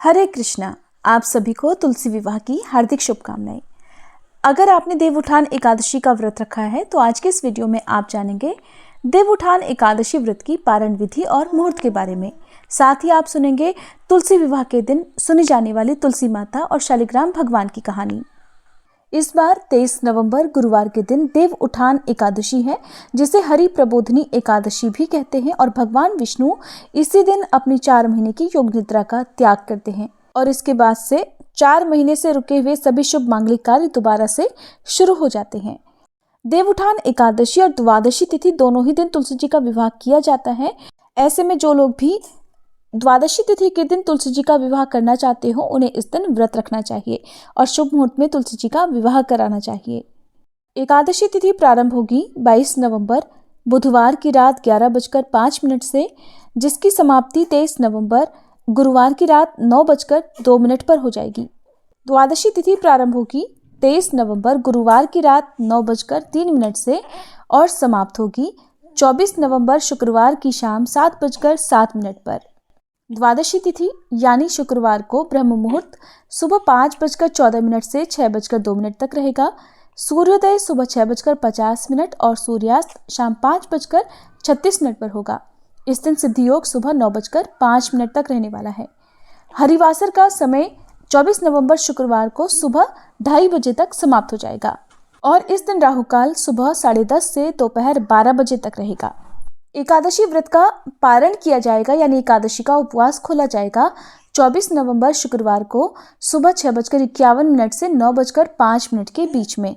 हरे कृष्णा। आप सभी को तुलसी विवाह की हार्दिक शुभकामनाएं। अगर आपने देवउठान एकादशी का व्रत रखा है तो आज के इस वीडियो में आप जानेंगे देवउठान एकादशी व्रत की पारण विधि और मुहूर्त के बारे में। साथ ही आप सुनेंगे तुलसी विवाह के दिन सुनी जाने वाली तुलसी माता और शालिग्राम भगवान की कहानी। इस बार 23 नवंबर गुरुवार के दिन देवउठान एकादशी है, जिसे हरि प्रबोधिनी एकादशी भी कहते हैं और भगवान विष्णु इसी दिन अपनी 4 महीने की योग निद्रा का त्याग करते हैं और इसके बाद से 4 महीने से रुके हुए सभी शुभ मांगलिक कार्य दोबारा से शुरू हो जाते हैं। देवउठान एकादशी और द्वादशी तिथि दोनों ही दिन तुलसी जी का विवाह किया जाता है। ऐसे में जो लोग भी द्वादशी तिथि के दिन तुलसी जी का विवाह करना चाहते हो उन्हें इस दिन व्रत रखना चाहिए और शुभ मुहूर्त में तुलसी जी का विवाह कराना चाहिए। एकादशी तिथि प्रारंभ होगी 22 नवंबर बुधवार की रात 11:05 से, जिसकी समाप्ति 23 नवंबर गुरुवार की रात 9:02 पर हो जाएगी। द्वादशी तिथि प्रारंभ होगी 23 नवंबर गुरुवार की रात 9:03 से और समाप्त होगी 24 नवंबर शुक्रवार की शाम 7:07 पर। द्वादशी तिथि यानी शुक्रवार को ब्रह्म मुहूर्त सुबह 5:14 से 6:02 तक रहेगा। सूर्योदय सुबह 6:50 और सूर्यास्त शाम 5:36 पर होगा। इस दिन सिद्धि योग सुबह 9:05 तक रहने वाला है। हरिवासर का समय 24 नवंबर शुक्रवार को सुबह 2:30 बजे तक समाप्त हो जाएगा और इस दिन राहु काल सुबह 10:30 से दोपहर 12 बजे तक रहेगा। एकादशी व्रत का पारण किया जाएगा यानी एकादशी का उपवास खोला जाएगा 24 नवंबर शुक्रवार को सुबह 6:51 से 9:05 के बीच में।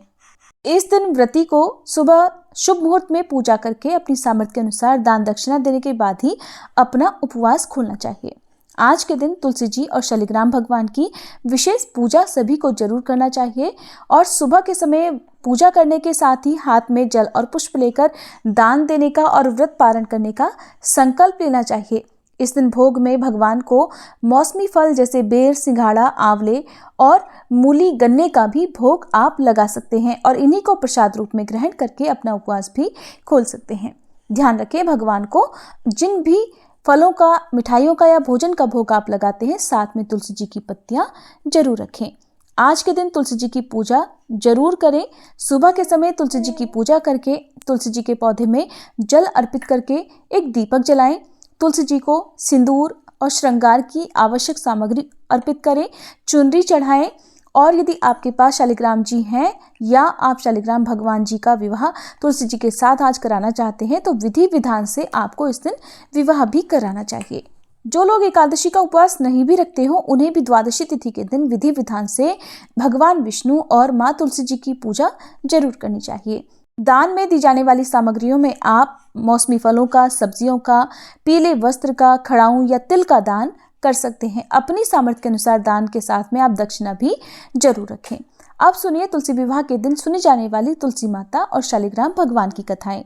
इस दिन व्रती को सुबह शुभ मुहूर्त में पूजा करके अपनी सामर्थ्य के अनुसार दान दक्षिणा देने के बाद ही अपना उपवास खोलना चाहिए। आज के दिन तुलसी जी और शालिग्राम भगवान की विशेष पूजा सभी को जरूर करना चाहिए और सुबह के समय पूजा करने के साथ ही हाथ में जल और पुष्प लेकर दान देने का और व्रत पारण करने का संकल्प लेना चाहिए। इस दिन भोग में भगवान को मौसमी फल जैसे बेर, सिंघाड़ा, आंवले और मूली, गन्ने का भी भोग आप लगा सकते हैं और इन्हीं को प्रसाद रूप में ग्रहण करके अपना उपवास भी खोल सकते हैं। ध्यान रखें, भगवान को जिन भी फलों का, मिठाइयों का या भोजन का भोग आप लगाते हैं साथ में तुलसी जी की पत्तियां जरूर रखें। आज के दिन तुलसी जी की पूजा जरूर करें। सुबह के समय तुलसी जी की पूजा करके तुलसी जी के पौधे में जल अर्पित करके एक दीपक जलाएं। तुलसी जी को सिंदूर और श्रृंगार की आवश्यक सामग्री अर्पित करें, चुनरी चढ़ाएं और यदि आपके पास शालिग्राम जी हैं या आप शालिग्राम भगवान जी का विवाह तुलसी जी के साथ आज कराना चाहते हैं तो विधि विधान से आपको इस दिन विवाह भी कराना चाहिए। जो लोग एकादशी का उपवास नहीं भी रखते हो उन्हें भी द्वादशी तिथि के दिन विधि विधान से भगवान विष्णु और माँ तुलसी जी की पूजा जरूर करनी चाहिए। दान में दी जाने वाली सामग्रियों में आप मौसमी फलों का, सब्जियों का, पीले वस्त्र का, खड़ाऊं या तिल का दान कर सकते हैं। अपनी सामर्थ्य के अनुसार दान के साथ में आप दक्षिणा भी जरूर रखें। अब सुनिए तुलसी विवाह के दिन सुनी जाने वाली तुलसी माता और शालिग्राम भगवान की कथाएं।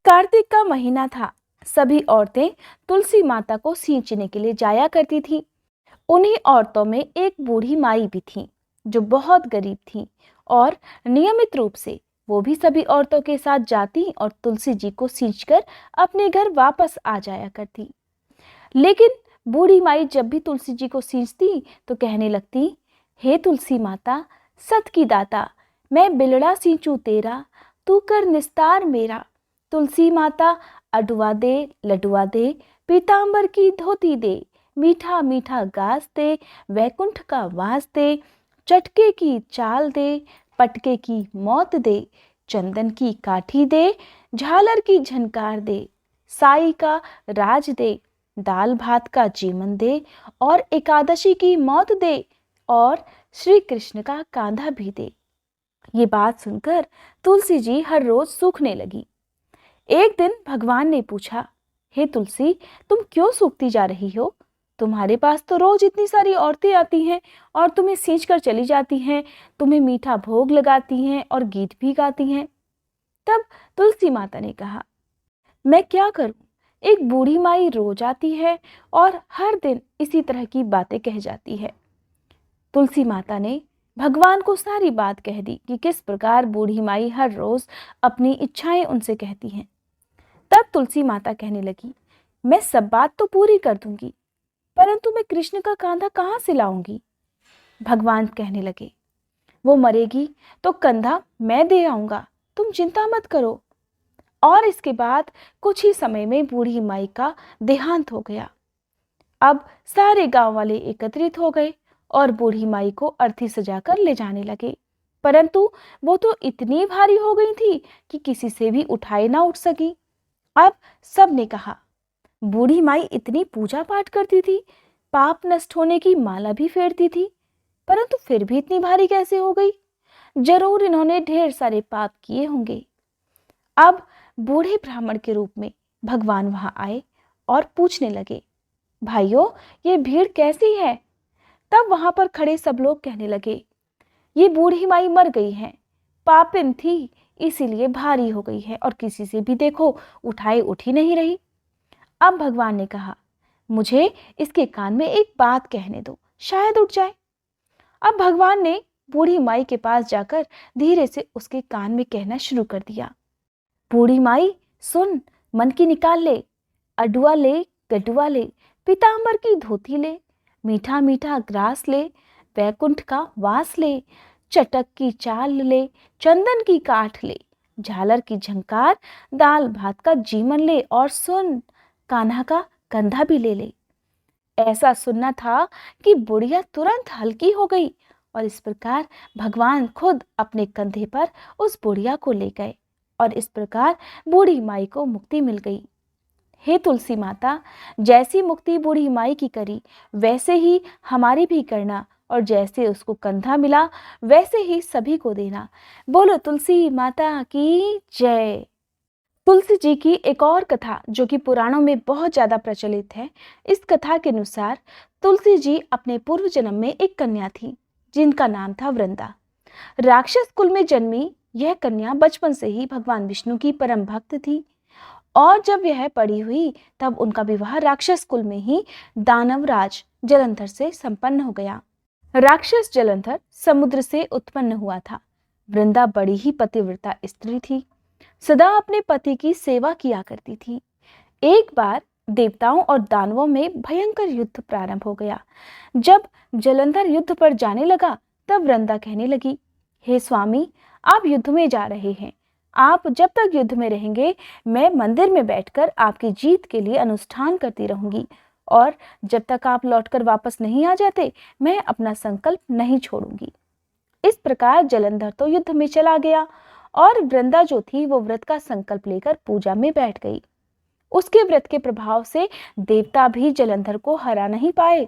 कार्तिक का महीना था। सभी औरतें तुलसी माता को सींचने के लिए जाया करती थी। उन्हीं औरतों में एक बूढ़ी माई भी थी जो बहुत गरीब थी और नियमित रूप से वो भी सभी औरतों के साथ जाती और तुलसी जी को सींचकर अपने घर वापस आ जाया करती। लेकिन बूढ़ी माई जब भी तुलसी जी को सींचती तो कहने लगती, हे तुलसी माता, सत की दाता, मैं बिलड़ा सींचू तेरा, तू कर निस्तार मेरा। तुलसी माता अडुआ दे, लडुआ दे, पीतांबर की धोती दे, मीठा मीठा गास दे, वैकुंठ का वास दे, चटके की चाल दे, पटके की मौत दे, चंदन की काठी दे, झालर की झनकार दे, साई का राज दे, दाल भात का जीवन दे और एकादशी की मौत दे और श्री कृष्ण का कांधा भी दे। ये बात सुनकर तुलसी जी हर रोज सूखने लगी। एक दिन भगवान ने पूछा, हे तुलसी, तुम क्यों सूखती जा रही हो? तुम्हारे पास तो रोज इतनी सारी औरतें आती हैं और तुम्हें सींच कर चली जाती हैं, तुम्हें मीठा भोग लगाती हैं और गीत भी गाती हैं। तब तुलसी माता ने कहा, मैं क्या करूं? एक बूढ़ी माई रोज आती है और हर दिन इसी तरह की बातें कह जाती है। तुलसी माता ने भगवान को सारी बात कह दी कि किस प्रकार बूढ़ी माई हर रोज अपनी इच्छाएं उनसे कहती हैं। तब तुलसी माता कहने लगी, मैं सब बात तो पूरी कर दूंगी, परंतु मैं कृष्ण का कंधा कहाँ से लाऊंगी? भगवान कहने लगे, वो मरेगी तो कंधा मैं दे आऊंगा, तुम चिंता मत करो। और इसके बाद कुछ ही समय में बूढ़ी माई का देहांत हो गया। अब सारे गांव वाले एकत्रित हो गए और बूढ़ी माई को अर्थी सजाकर ले जाने लगे, परंतु वो तो इतनी भारी हो गई थी कि किसी से भी उठाए ना उठ सकी। अब सब ने कहा, बूढ़ी माई इतनी पूजा पाठ करती थी, पाप नष्ट होने की माला भी फेरती थी, परंतु फिर भी इतनी भारी कैसे हो गई? जरूर इन्होंने ढेर सारे पाप किए होंगे। अब बूढ़े ब्राह्मण के रूप में भगवान वहां आए और पूछने लगे, भाइयों, ये भीड़ कैसी है? तब वहां पर खड़े सब लोग कहने लगे, ये बूढ़ी माई मर गई है, पापिन थी, इसीलिए भारी हो गई है और किसी से भी देखो उठाए उठ ही नहीं रही। अब भगवान ने कहा, मुझे इसके कान में एक बात कहने दो, शायद उठ जाए। अब भगवान ने बूढ़ी माई के पास जाकर धीरे से उसके कान में कहना शुरू कर दिया, बूढ़ी माई सुन, मन की निकाल ले, अडुआ ले, गडुआ ले, पीतांबर की धोती ले, मीठा मीठा ग्रास ले, वैकुंठ का वास ले, चटक की चाल ले, चंदन की काठ ले, झालर की झंकार, दाल भात का जीमन ले, और सुन, कान्हा का कंधा भी ले ले। ऐसा सुनना था कि बुढ़िया तुरंत हल्की हो गई और इस प्रकार भगवान खुद अपने कंधे पर उस बुढ़िया को ले गए और इस प्रकार बूढ़ी माई को मुक्ति मिल गई। हे तुलसी माता, जैसी मुक्ति बूढ़ी माई की करी वैसे ही हमारी भी करना, और जैसे उसको कंधा मिला वैसे ही सभी को देना। बोलो तुलसी माता की जय। तुलसी जी की एक और कथा जो कि पुराणों में बहुत ज्यादा प्रचलित है। इस कथा के अनुसार तुलसी जी अपने पूर्व जन्म में एक कन्या थी जिनका नाम था वृंदा। राक्षस कुल में जन्मी यह कन्या बचपन से ही भगवान विष्णु की परम भक्त थी और जब यह बड़ी हुई तब उनका विवाह राक्षस कुल में ही दानवराज जलंधर से संपन्न हो गया। राक्षस जलंधर समुद्र से उत्पन्न हुआ था। वृंदा बड़ी ही पतिव्रता स्त्री थी, सदा अपने पति की सेवा किया करती थी। एक बार देवताओं और दानवों में भयंकर युद्ध प्रारंभ हो गया। जब जलंधर युद्ध पर जाने लगा तब वृंदा कहने लगी, हे स्वामी, आप युद्ध में जा रहे हैं, आप जब तक युद्ध में रहेंगे मैं मंदिर में बैठकर आपकी जीत के लिए अनुष्ठान करती रहूंगी, और जब तक आप लौटकर वापस नहीं आ जाते मैं अपना संकल्प नहीं छोड़ूंगी। इस प्रकार जलंधर तो युद्ध में चला गया और वृंदा जो थी वो व्रत का संकल्प लेकर पूजा में बैठ गई। उसके व्रत के प्रभाव से देवता भी जलंधर को हरा नहीं पाए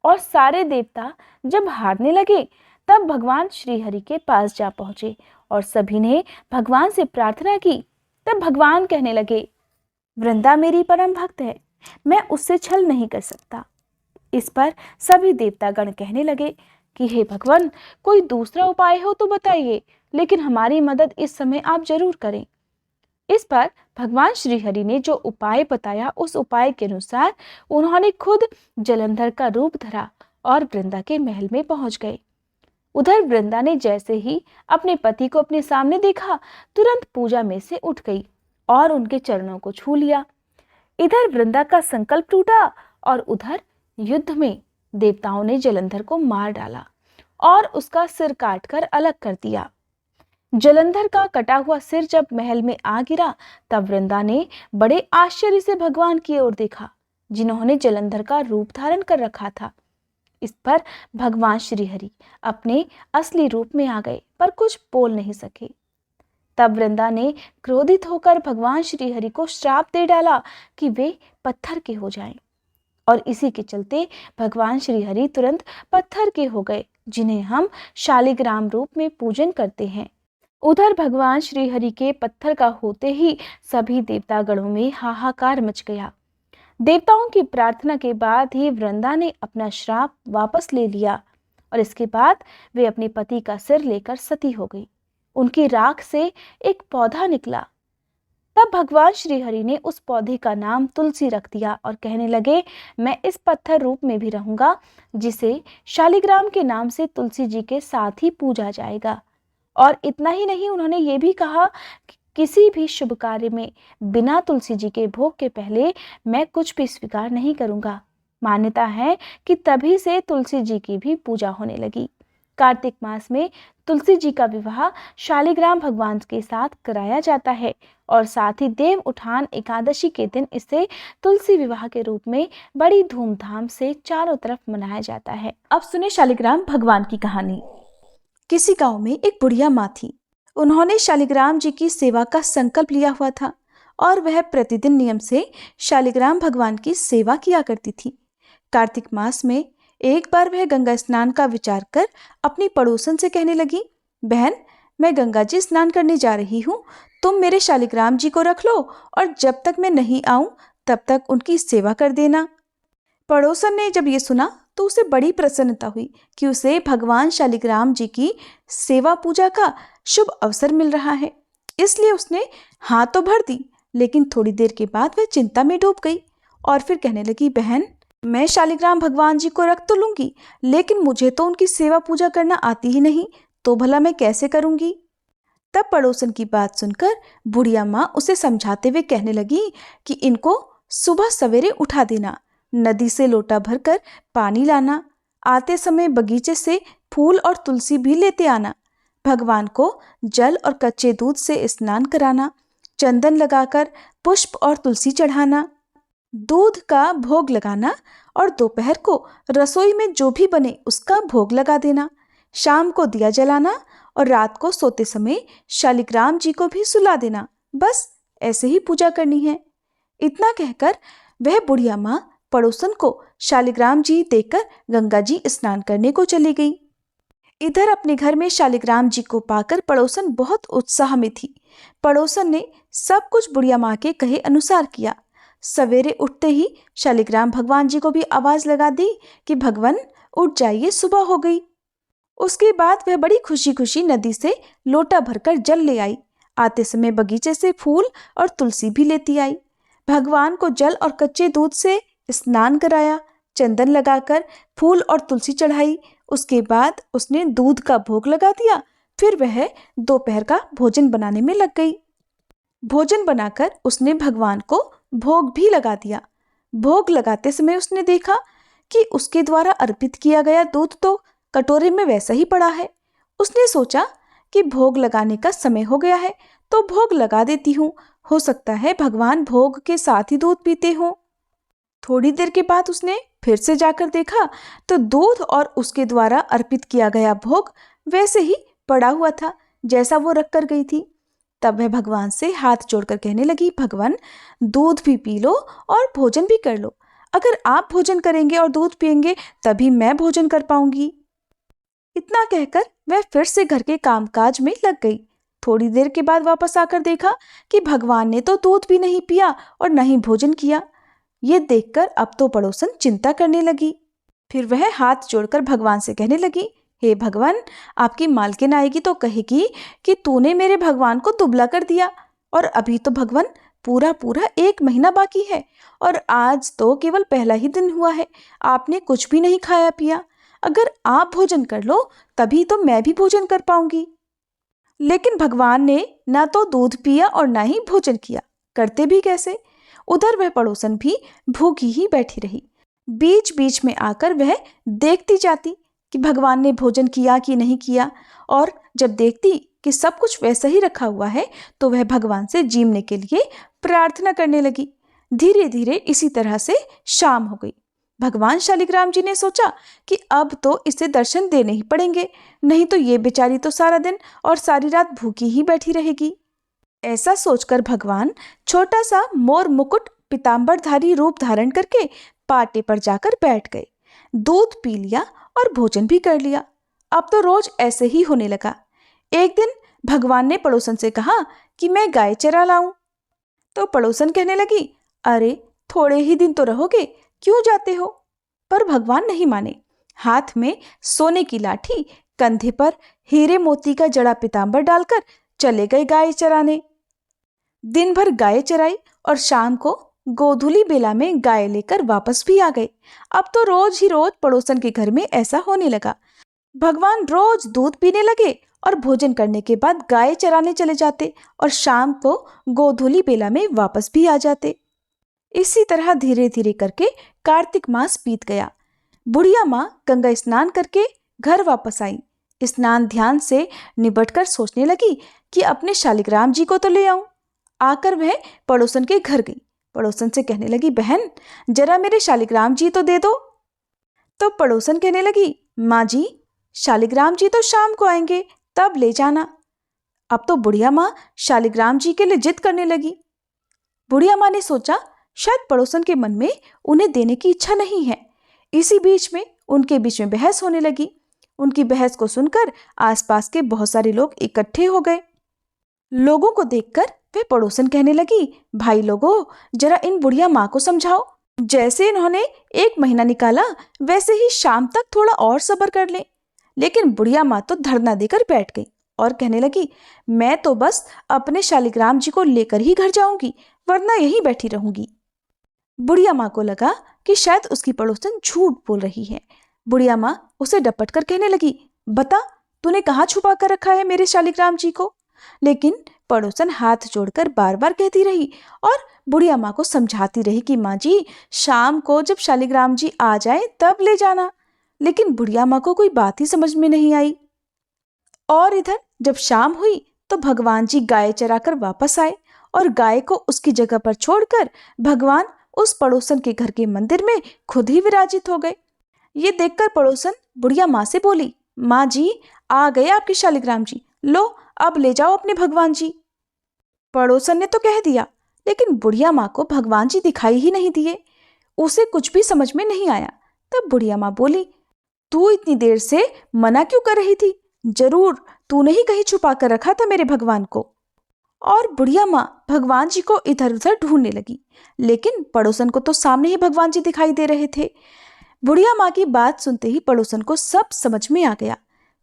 और सारे देवता जब हारने लगे तब भगवान श्रीहरि के पास जा पहुंचे और सभी ने भगवान से प्रार्थना की। तब भगवान कहने लगे, वृंदा मेरी परम भक्त है, मैं उससे छल नहीं कर सकता। इस पर सभी देवतागण कहने लगे कि हे भगवान, कोई दूसरा उपाय हो तो बताइए, लेकिन हमारी मदद इस समय आप जरूर करें। इस पर भगवान श्रीहरि ने जो उपाय बताया उस उपाय के अनुसार उन्होंने खुद जलंधर का रूप धरा और वृंदा के महल में पहुंच गए। उधर वृंदा ने जैसे ही अपने पति को अपने सामने देखा तुरंत पूजा में से उठ गई और उनके चरणों को छू लिया। इधर वृंदा का संकल्प टूटा और उधर युद्ध में देवताओं ने जलंधर को मार डाला और उसका सिर काटकर अलग कर दिया। जलंधर का कटा हुआ सिर जब महल में आ गिरा तब वृंदा ने बड़े आश्चर्य से भगवान की ओर देखा जिन्होंने जलंधर का रूप धारण कर रखा था। इस पर भगवान श्रीहरि अपने असली रूप में आ गए पर कुछ बोल नहीं सके। तब वृंदा ने क्रोधित होकर भगवान श्रीहरि को श्राप दे डाला कि वे पत्थर के हो जाएं, और इसी के चलते भगवान श्रीहरि तुरंत पत्थर के हो गए जिन्हें हम शालिग्राम रूप में पूजन करते हैं। उधर भगवान श्रीहरि के पत्थर का होते ही सभी देवतागणों में हाहाकार मच गया। देवताओं की प्रार्थना के बाद ही वृंदा ने अपना श्राप वापस ले लिया और इसके बाद वे अपने पति का सिर लेकर सती हो गई। उनकी राख से एक पौधा निकला। तब भगवान श्रीहरि ने उस पौधे का नाम तुलसी रख दिया और कहने लगे, मैं इस पत्थर रूप में भी रहूंगा जिसे शालिग्राम के नाम से तुलसी जी के साथ ही पूजा जाएगा। और इतना ही नहीं, उन्होंने ये भी कहा कि किसी भी शुभ कार्य में बिना तुलसी जी के भोग के पहले मैं कुछ भी स्वीकार नहीं करूंगा। मान्यता है कि तभी से तुलसी जी की भी पूजा होने लगी। कार्तिक मास में तुलसी जी का विवाह शालिग्राम भगवान के साथ कराया जाता है और साथ ही देव उठान एकादशी के दिन इसे तुलसी विवाह के रूप में बड़ी धूमधाम से चारों तरफ मनाया जाता है। अब सुने शालिग्राम भगवान की कहानी। किसी गांव में एक बुढ़िया माँ थी। उन्होंने शालिग्राम जी की सेवा का संकल्प लिया हुआ था और वह प्रतिदिन नियम से शालिग्राम भगवान की सेवा किया करती थी। कार्तिक मास में एक बार वह गंगा स्नान का विचार कर अपनी पड़ोसन से कहने लगी, बहन, मैं गंगा जी स्नान करने जा रही हूँ, तुम मेरे शालिग्राम जी को रख लो और जब तक मैं नहीं आऊं तब तक उनकी सेवा कर देना। पड़ोसन ने जब ये सुना तो उसे बड़ी प्रसन्नता हुई कि उसे भगवान शालिग्राम जी की सेवा पूजा का शुभ अवसर मिल रहा है, इसलिए उसने हाँ तो भर दी। लेकिन थोड़ी देर के बाद वह चिंता में डूब गई और फिर कहने लगी, बहन, मैं शालिग्राम भगवान जी को रख तो लूंगी, लेकिन मुझे तो उनकी सेवा पूजा करना आती ही नहीं, तो भला मैं कैसे करूंगी। तब पड़ोसन की बात सुनकर बुढ़िया माँ उसे समझाते हुए कहने लगी कि इनको सुबह सवेरे उठा देना, नदी से लोटा भरकर पानी लाना, आते समय बगीचे से फूल और तुलसी भी लेते आना, भगवान को जल और कच्चे दूध से स्नान कराना, चंदन लगाकर पुष्प और तुलसी चढ़ाना, दूध का भोग लगाना और दोपहर को रसोई में जो भी बने उसका भोग लगा देना, शाम को दिया जलाना और रात को सोते समय शालिग्राम जी को भी सुला देना। बस ऐसे ही पूजा करनी है। इतना कहकर वह बुढ़िया माँ पड़ोसन को शालिग्राम जी देकर गंगा जी स्नान करने को चली गई। इधर अपने घर में शालिग्राम जी को पाकर पड़ोसन बहुत उत्साह में थी। पड़ोसन ने सब कुछ बुढ़िया माँ के कहे अनुसार किया। सवेरे उठते ही शालिग्राम भगवान जी को भी आवाज लगा दी कि भगवान उठ जाइए, सुबह हो गई। उसके बाद वह बड़ी खुशी खुशी नदी से लोटा भरकर जल ले आई। आते समय बगीचे से फूल और तुलसी भी लेती आई। भगवान को जल और कच्चे दूध से स्नान कराया, चंदन लगाकर फूल और तुलसी चढ़ाई। उसके बाद उसने दूध का भोग लगा दिया। फिर वह दोपहर का भोजन बनाने में लग गई। भोजन बनाकर उसने भगवान को भोग भी लगा दिया। भोग लगाते समय उसने देखा कि उसके द्वारा अर्पित किया गया दूध तो कटोरे में वैसा ही पड़ा है। उसने सोचा कि भोग लगाने का समय हो गया है तो भोग लगा देती हूँ, हो सकता है भगवान भोग के साथ ही दूध पीते हों। थोड़ी देर के बाद उसने फिर से जाकर देखा तो दूध और उसके द्वारा अर्पित किया गया भोग वैसे ही पड़ा हुआ था जैसा वो रख कर गई थी। तब वह भगवान से हाथ जोड़कर कहने लगी, भगवान, दूध भी पी लो और भोजन भी कर लो। अगर आप भोजन करेंगे और दूध पिएंगे तभी मैं भोजन कर पाऊंगी। इतना कहकर वह फिर से घर के कामकाज में लग गई। थोड़ी देर के बाद वापस आकर देखा कि भगवान ने तो दूध भी नहीं पिया और न ही भोजन किया। ये देखकर अब तो पड़ोसन चिंता करने लगी। फिर वह हाथ जोड़कर भगवान से कहने लगी, हे भगवान, आपकी मालकिन आएगी तो कहेगी कि तूने मेरे भगवान को दुबला कर दिया और अभी तो भगवान पूरा 1 महीना बाकी है और आज तो केवल पहला ही दिन हुआ है, आपने कुछ भी नहीं खाया पिया। अगर आप भोजन कर लो तभी तो मैं भी भोजन कर पाऊंगी। लेकिन भगवान ने ना तो दूध पिया और ना ही भोजन किया, करते भी कैसे। उधर वह पड़ोसन भी भूखी ही बैठी रही। बीच बीच में आकर वह देखती जाती कि भगवान ने भोजन किया कि नहीं किया, और जब देखती कि सब कुछ वैसा ही रखा हुआ है तो वह भगवान से जीमने के लिए प्रार्थना करने लगी। धीरे धीरे इसी तरह से शाम हो गई। भगवान शालिग्राम जी ने सोचा कि अब तो इसे दर्शन देने ही पड़ेंगे, नहीं तो ये बेचारी तो सारा दिन और सारी रात भूखी ही बैठी रहेगी। ऐसा सोचकर भगवान छोटा सा मोर मुकुट पीतांबरधारी रूप धारण करके पाटे पर जाकर बैठ गए। दूध पी लिया और भोजन भी कर लिया। अब तो रोज ऐसे ही होने लगा। एक दिन भगवान ने पड़ोसन से कहा कि मैं गाय चरा लाऊं। तो पड़ोसन कहने लगी, अरे थोड़े ही दिन तो रहोगे, क्यों जाते हो। पर भगवान नहीं माने। हाथ में सोने की लाठी, कंधे पर हीरे मोती का जड़ा पीतांबर डालकर चले गए गाय चराने। दिन भर गाय चराई और शाम को गोधूली बेला में गाय लेकर वापस भी आ गए। अब तो रोज ही रोज पड़ोसन के घर में ऐसा होने लगा। भगवान रोज दूध पीने लगे और भोजन करने के बाद गाय चराने चले जाते और शाम को गोधूली बेला में वापस भी आ जाते। इसी तरह धीरे धीरे करके कार्तिक मास बीत गया। बुढ़िया माँ गंगा स्नान करके घर वापस आई। स्नान ध्यान से निबटकर सोचने लगी कि अपने शालिग्राम जी को तो ले आऊं। आकर वह पड़ोसन के घर गई। पड़ोसन से कहने लगी, बहन जरा मेरे शालिग्राम जी तो दे दो। तो पड़ोसन कहने लगी, माँ जी शालिग्राम जी तो शाम को आएंगे, तब ले जाना। अब तो बुढ़िया माँ शालिग्राम जी के लिए जिद करने लगी। बुढ़िया माँ ने सोचा शायद पड़ोसन के मन में उन्हें देने की इच्छा नहीं है। इसी बीच में उनके बीच में बहस होने लगी। उनकी बहस को सुनकर आसपास के बहुत सारे लोग इकट्ठे हो गए। लोगों को देखकर वह पड़ोसन कहने लगी, भाई लोगों जरा इन बुढ़िया माँ को समझाओ। जैसे इन्होंने 1 महीना निकाला वैसे ही शाम तक थोड़ा और सब्र कर ले। लेकिन बुढ़िया माँ तो धरना देकर बैठ गई और कहने लगी, मैं तो बस अपने शालिग्राम जी को लेकर ही घर जाऊंगी, वरना यहीं बैठी रहूंगी। बुढ़िया माँ को लगा कि शायद उसकी पड़ोसन झूठ बोल रही है। बुढ़िया माँ उसे डपट कर कहने लगी, बता तूने कहाँ छुपा कर रखा है मेरे शालिग्राम जी को। लेकिन पड़ोसन हाथ जोड़कर बार बार कहती रही और बुढ़िया माँ को समझाती रही कि माँ जी शाम को जब शालिग्राम जी आ जाए तब ले जाना। लेकिन बुढ़िया माँ को कोई बात ही समझ में नहीं आई। और इधर जब शाम हुई तो भगवान जी गाय चराकर वापस आए और गाय को उसकी जगह पर छोड़कर भगवान उस पड़ोसन के घर के मंदिर में खुद ही विराजित हो गए। ये देखकर पड़ोसन बुढ़िया माँ से बोली, माँ जी आ गए आपके शालिग्राम जी, लो अब ले जाओ अपने भगवान जी। पड़ोसन ने तो कह दिया, लेकिन बुढ़िया माँ को भगवान जी दिखाई ही नहीं दिए। उसे कुछ भी समझ में नहीं आया। तब बुढ़िया माँ बोली, तू इतनी देर से मना क्यों कर रही थी? जरूर तूने ही कहीं छुपा कर रखा था मेरे भगवान को। और बुढ़िया माँ भगवान जी को इधर उधर ढूंढने लगी, लेकिन पड़ोसन को तो सामने ही भगवान जी दिखाई दे रहे थे। बुढ़िया माँ की बात सुनते ही पड़ोसन को सब समझ में आ गया।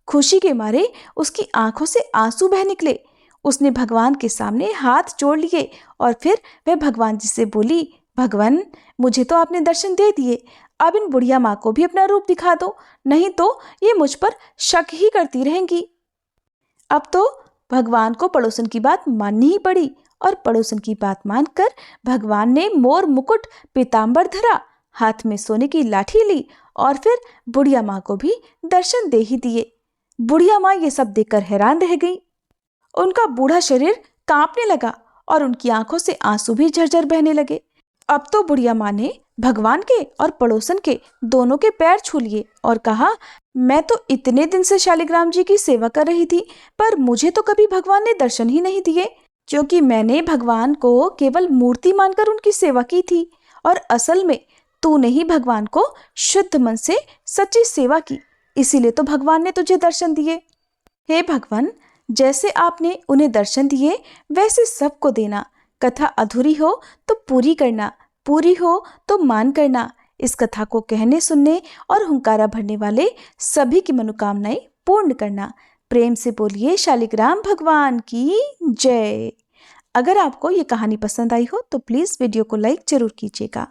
खुशी के मारे उसकी आंखों से आंसू बह निकले। उसने भगवान के सामने हाथ जोड़ लिए और फिर वह भगवान जी से बोली, भगवान मुझे तो आपने दर्शन दे दिए, अब इन बुढ़िया माँ को भी अपना रूप दिखा दो, नहीं तो ये मुझ पर शक ही करती रहेंगी। अब तो भगवान को पड़ोसन की बात माननी ही पड़ी और पड़ोसन की बात मानकर भगवान ने मोर मुकुट पीतांबर धरा, हाथ में सोने की लाठी ली और फिर बुढ़िया माँ को भी दर्शन दे ही दिए। बुढ़िया माँ ये सब देखकर हैरान रह गई। उनका बूढ़ा शरीर कांपने लगा और उनकी आंखों से आंसू भी झरझर बहने लगे। अब तो बुढ़िया माँ ने भगवान के और पड़ोसन के दोनों के पैर छू लिए और कहा, मैं तो इतने दिन से शालिग्राम जी की सेवा कर रही थी, पर मुझे तो कभी भगवान ने दर्शन ही नहीं दिए, क्योंकि मैंने भगवान को केवल मूर्ति मानकर उनकी सेवा की थी और असल में तूने ही भगवान को शुद्ध मन से सच्ची सेवा की, इसीलिए तो भगवान ने तुझे दर्शन दिए। हे भगवान, जैसे आपने उन्हें दर्शन दिए वैसे सबको देना। कथा अधूरी हो तो पूरी करना, पूरी हो तो मान करना। इस कथा को कहने सुनने और हुंकारा भरने वाले सभी की मनोकामनाएं पूर्ण करना। प्रेम से बोलिए शालिग्राम भगवान की जय। अगर आपको ये कहानी पसंद आई हो तो प्लीज़ वीडियो को लाइक जरूर कीजिएगा।